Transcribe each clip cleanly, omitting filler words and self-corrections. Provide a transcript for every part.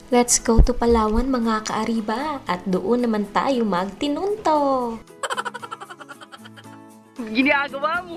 Let's go to Palawan mga kaariba at doon naman tayo magtinunto. Ginagawa mo!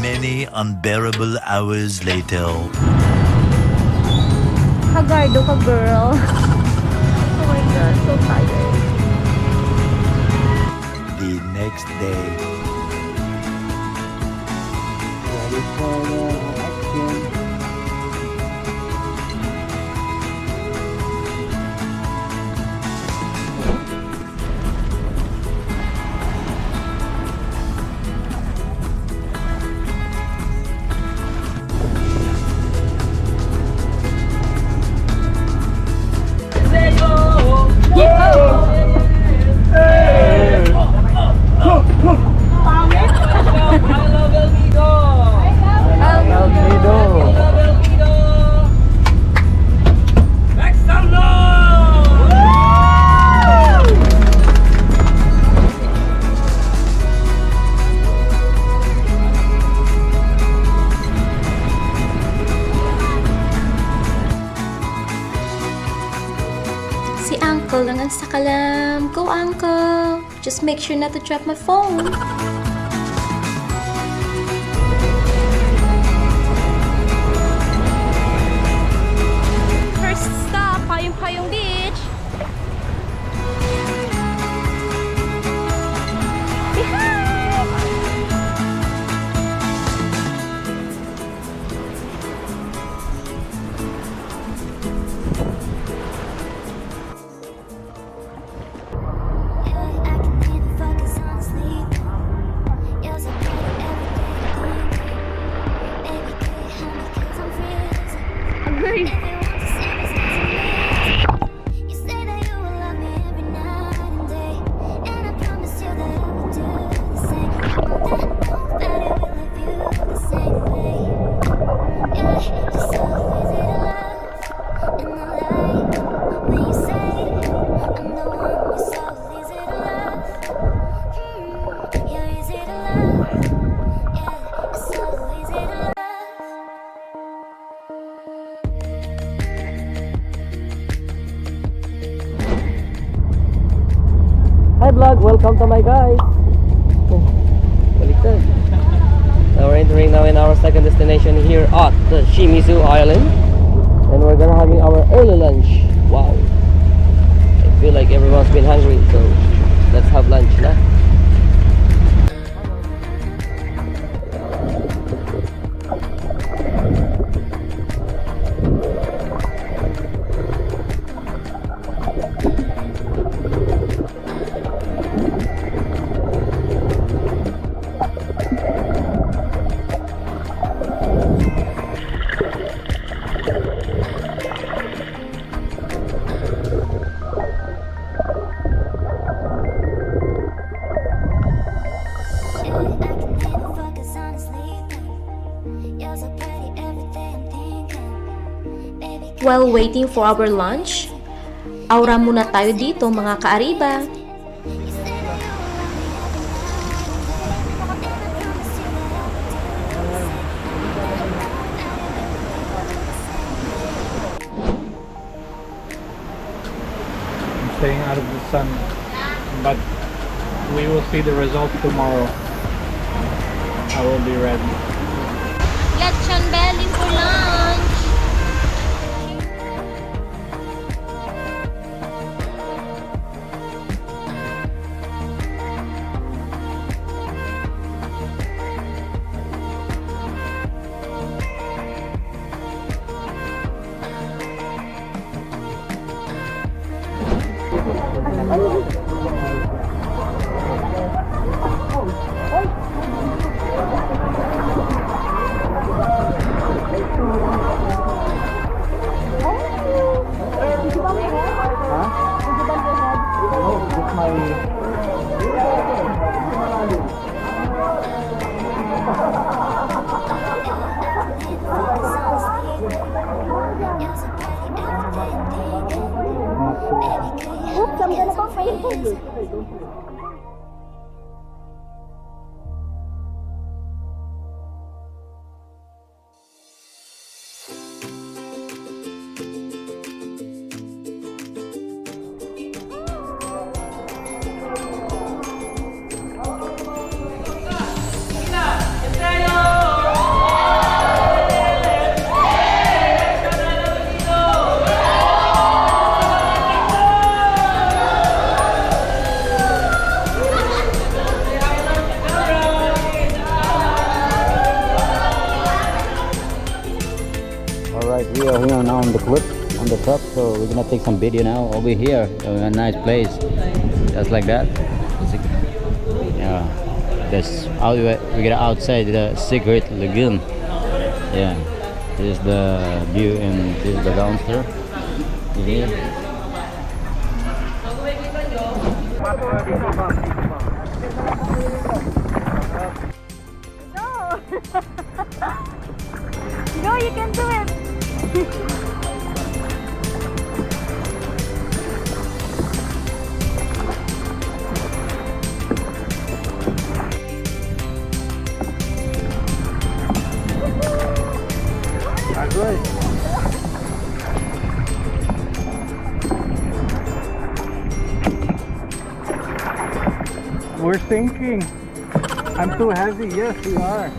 Many unbearable hours later. Hagardo ka, girl. Oh my God, so tired. The next day. Si Uncle lang ang sakalam. Go, Uncle! Just make sure not to drop my phone. First stop, Payong-Payong Beach. Hi vlog, welcome to my guys. Baliktad. Now we're entering now in our second destination here at the Shimizu Island, and we're gonna having our early lunch. Wow! I feel like everyone's been hungry, so let's have lunch, na. While waiting for our lunch, aura muna tayo dito mga kaariba. I'm staying out of the sun, but we will see the result tomorrow. I will be ready. Lechon belly for lunch. Alright, we are here now on the cliff on the top, so we're gonna take some video now over here. A nice place, just like that. Yeah, this out we get outside the secret lagoon. Yeah, this is the view and this is the downstairs. Here. Go, you can do it. We're sinking. I'm too heavy. Yes, we are.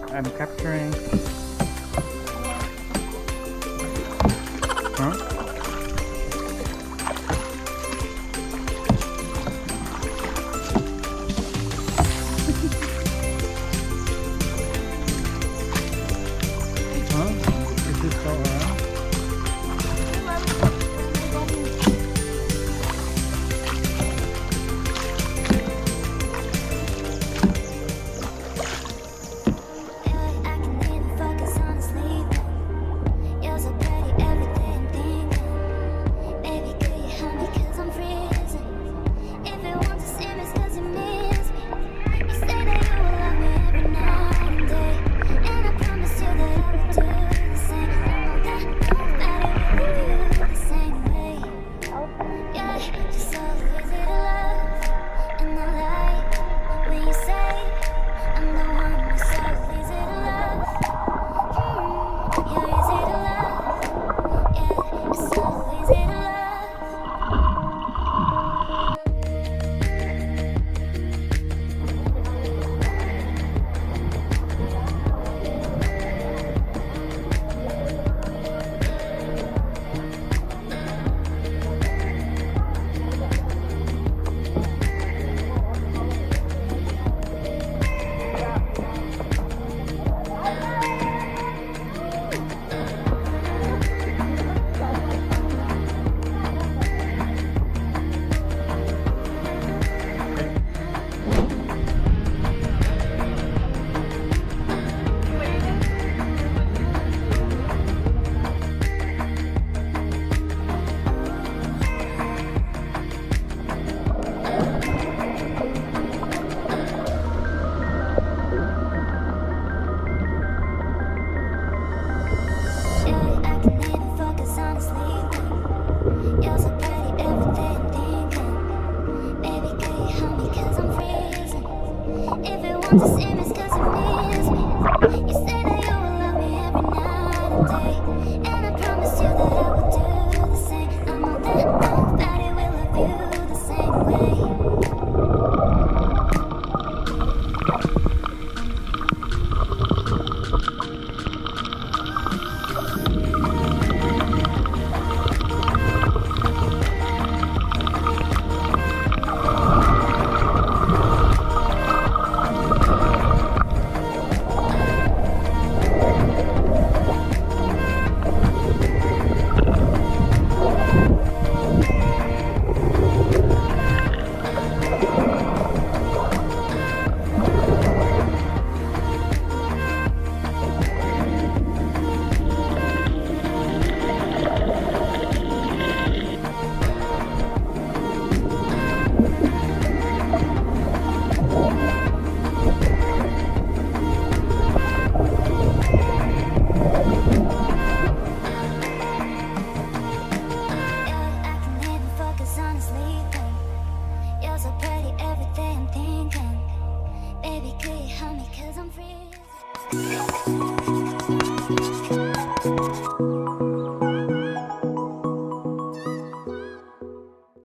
I'm capturing. Huh? Huh? Is this all around? I can even focus on sleeping. You're so pretty, everything thinking.